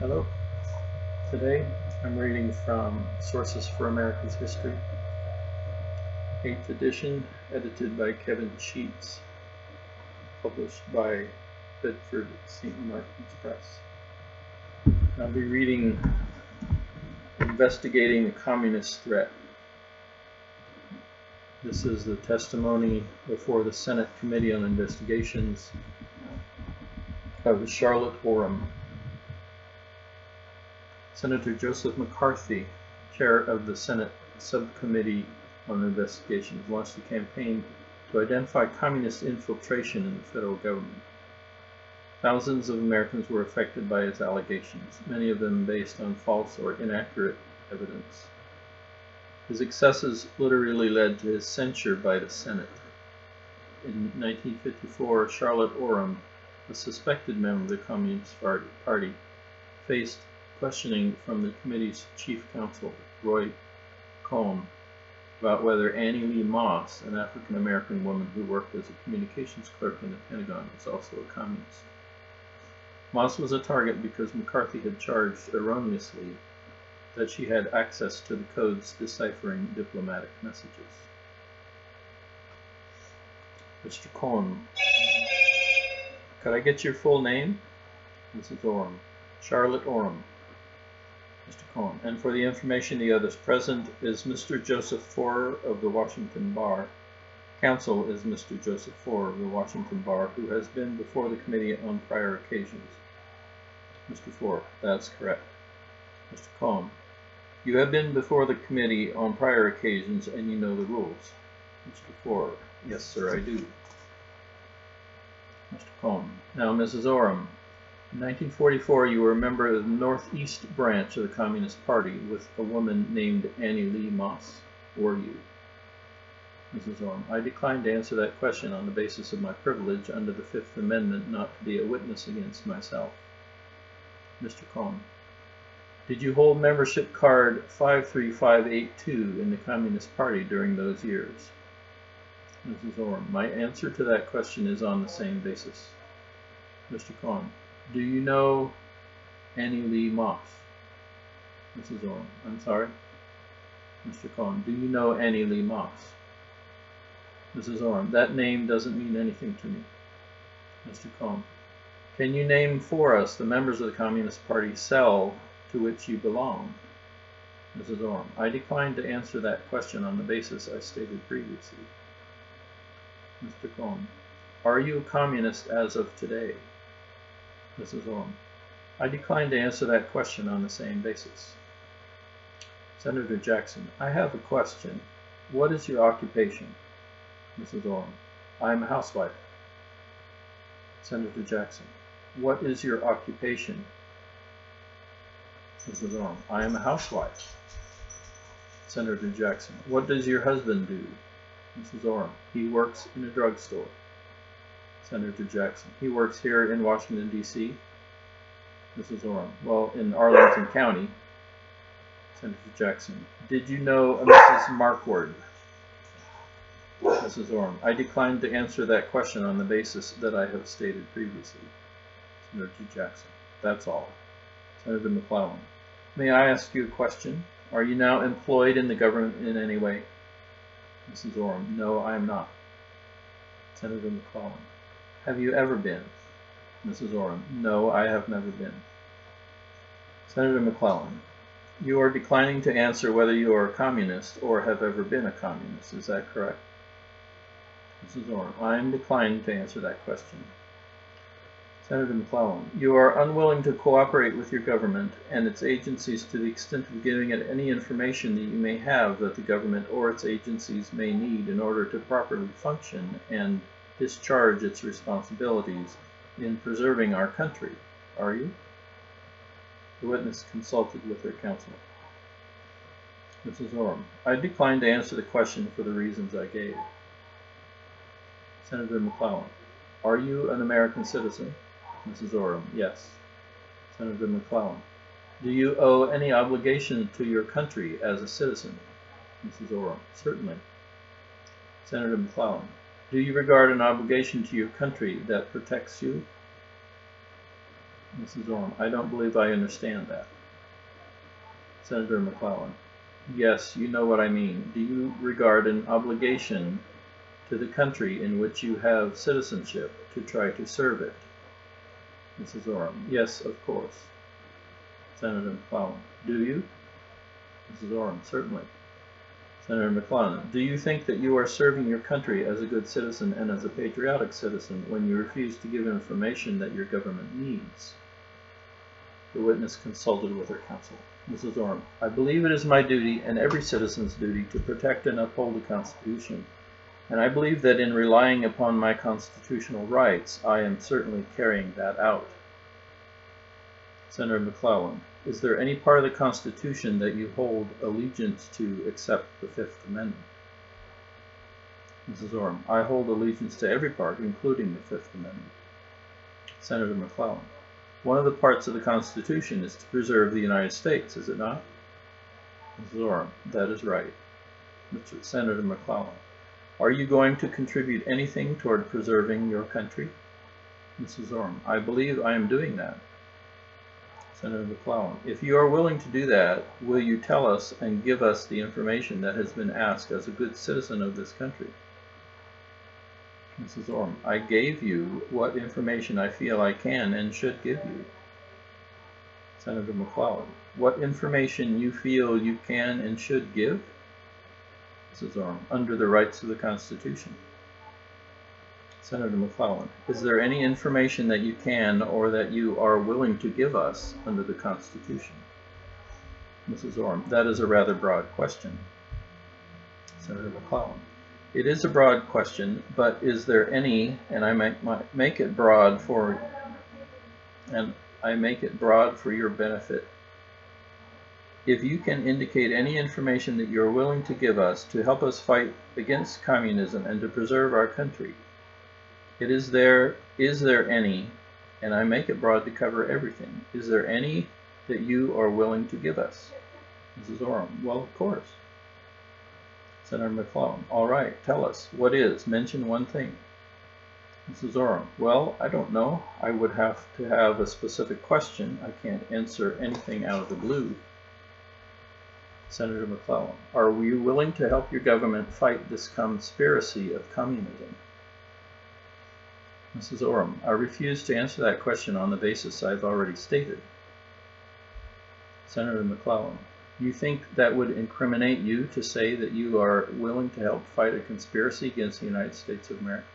Hello. Today I'm reading from Sources for America's History, 8th edition, edited by Kevin Sheets, published by Bedford St. Martin's Press. I'll be reading Investigating the Communist Threat. This is the testimony before the Senate Committee on Investigations of Charlotte Oram. Senator Joseph McCarthy, chair of the Senate Subcommittee on Investigations, launched a campaign to identify communist infiltration in the federal government. Thousands of Americans were affected by his allegations, many of them based on false or inaccurate evidence. His excesses literally led to his censure by the Senate. In 1954, Charlotte Oram, a suspected member of the Communist Party, faced questioning from the committee's chief counsel, Roy Cohn, about whether Annie Lee Moss, an African-American woman who worked as a communications clerk in the Pentagon, was also a communist. Moss was a target because McCarthy had charged erroneously that she had access to the codes deciphering diplomatic messages. Mr. Cohn, could I get your full name? Mrs. Oram. Charlotte Oram. Mr. Cohn. And for the information of the others present is Mr. Joseph Forer of the Washington Bar. Counsel is Mr. Joseph Forer of the Washington Bar, who has been before the committee on prior occasions. Mr. Forer. That's correct. Mr. Cohn. You have been before the committee on prior occasions and you know the rules. Mr. Forer. Yes, sir, I do. Mr. Cohn. Now, Mrs. Oram. In 1944, you were a member of the Northeast branch of the Communist Party with a woman named Annie Lee Moss. Were you? Mrs. Oram. I decline to answer that question on the basis of my privilege under the Fifth Amendment not to be a witness against myself. Mr. Cohn. Did you hold membership card 53582 in the Communist Party during those years? Mrs. Oram. My answer to that question is on the same basis. Mr. Cohn. Do you know Annie Lee Moss? Mrs. Oram. I'm sorry? Mr. Cohn. Do you know Annie Lee Moss? Mrs. Oram. That name doesn't mean anything to me. Mr. Cohn. Can you name for us the members of the Communist Party cell to which you belong? Mrs. Oram. I decline to answer that question on the basis I stated previously. Mr. Cohn. Are you a communist as of today? Mrs. Oram. I decline to answer that question on the same basis. Senator Jackson. I have a question. What is your occupation? Mrs. Oram. I am a housewife. Senator Jackson. What is your occupation? Mrs. Oram. I am a housewife. Senator Jackson. What does your husband do? Mrs. Oram. He works in a drugstore. Senator Jackson. He works here in Washington, D.C. Mrs. Oram. Well, in Arlington County. Senator Jackson. Did you know a Mrs. Markward? Mrs. Oram. I decline to answer that question on the basis that I have stated previously. Senator Jackson. That's all. Senator McClellan. May I ask you a question? Are you now employed in the government in any way? Mrs. Oram. No, I am not. Senator McClellan. Have you ever been? Mrs. Oram. No, I have never been. Senator McClellan. You are declining to answer whether you are a communist or have ever been a communist. Is that correct? Mrs. Oram. I am declining to answer that question. Senator McClellan. You are unwilling to cooperate with your government and its agencies to the extent of giving it any information that you may have that the government or its agencies may need in order to properly function and discharge its responsibilities in preserving our country. Are you? The witness consulted with her counsel. Mrs. Oram. I decline to answer the question for the reasons I gave. Senator McClellan. Are you an American citizen? Mrs. Oram. Yes. Senator McClellan. Do you owe any obligation to your country as a citizen? Mrs. Oram. Certainly. Senator McClellan. Do you regard an obligation to your country that protects you? Mrs. Oram, I don't believe I understand that. Senator McClellan, yes, you know what I mean. Do you regard an obligation to the country in which you have citizenship to try to serve it? Mrs. Oram, yes, of course. Senator McClellan, do you? Mrs. Oram, certainly. Senator McClellan, do you think that you are serving your country as a good citizen and as a patriotic citizen when you refuse to give information that your government needs? The witness consulted with her counsel. Mrs. Oram, I believe it is my duty and every citizen's duty to protect and uphold the Constitution, and I believe that in relying upon my constitutional rights, I am certainly carrying that out. Senator McClellan, is there any part of the Constitution that you hold allegiance to except the Fifth Amendment? Mrs. Oram, I hold allegiance to every part, including the Fifth Amendment. Senator McClellan, one of the parts of the Constitution is to preserve the United States, is it not? Mrs. Oram, that is right. Senator McClellan, are you going to contribute anything toward preserving your country? Mrs. Oram, I believe I am doing that. Senator McClellan, if you are willing to do that, will you tell us and give us the information that has been asked as a good citizen of this country? Mrs. Oram, I gave you what information I feel I can and should give you. Senator McClellan, what information you feel you can and should give? Mrs. Oram, under the rights of the Constitution. Senator McClellan, is there any information that you can or that you are willing to give us under the Constitution? Mrs. Oram, that is a rather broad question. Senator McClellan, it is a broad question, but is there any, and I make it broad for your benefit. If you can indicate any information that you are willing to give us to help us fight against communism and to preserve our country, is there any, and I make it broad to cover everything, is there any that you are willing to give us? Mrs. Oram, well, of course. Senator McClellan, all right, tell us, what is? Mention one thing. Mrs. Oram, well, I don't know. I would have to have a specific question. I can't answer anything out of the blue. Senator McClellan, are you willing to help your government fight this conspiracy of communism? Mrs. Oram, I refuse to answer that question on the basis I've already stated. Senator McClellan, you think that would incriminate you to say that you are willing to help fight a conspiracy against the United States of America?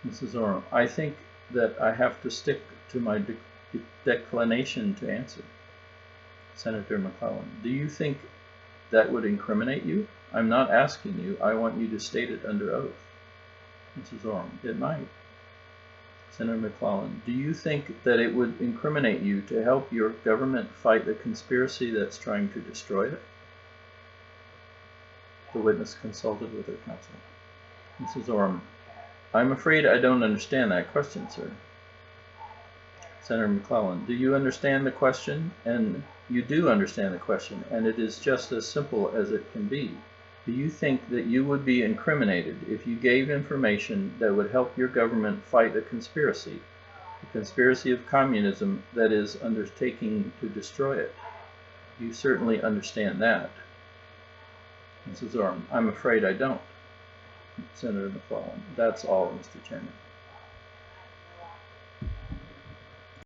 Mrs. Oram, I think that I have to stick to my declination to answer. Senator McClellan, do you think that would incriminate you? I'm not asking you. I want you to state it under oath. Mrs. Oram, it might. Senator McClellan, do you think that it would incriminate you to help your government fight a conspiracy that's trying to destroy it? The witness consulted with her counsel. Mrs. Oram, I'm afraid I don't understand that question, sir. Senator McClellan, do you understand the question? And you do understand the question, and it is just as simple as it can be. Do you think that you would be incriminated if you gave information that would help your government fight a conspiracy of communism that is undertaking to destroy it? You certainly understand that. Mrs. Oram, I'm afraid I don't. Senator McClellan, that's all, Mr. Chairman.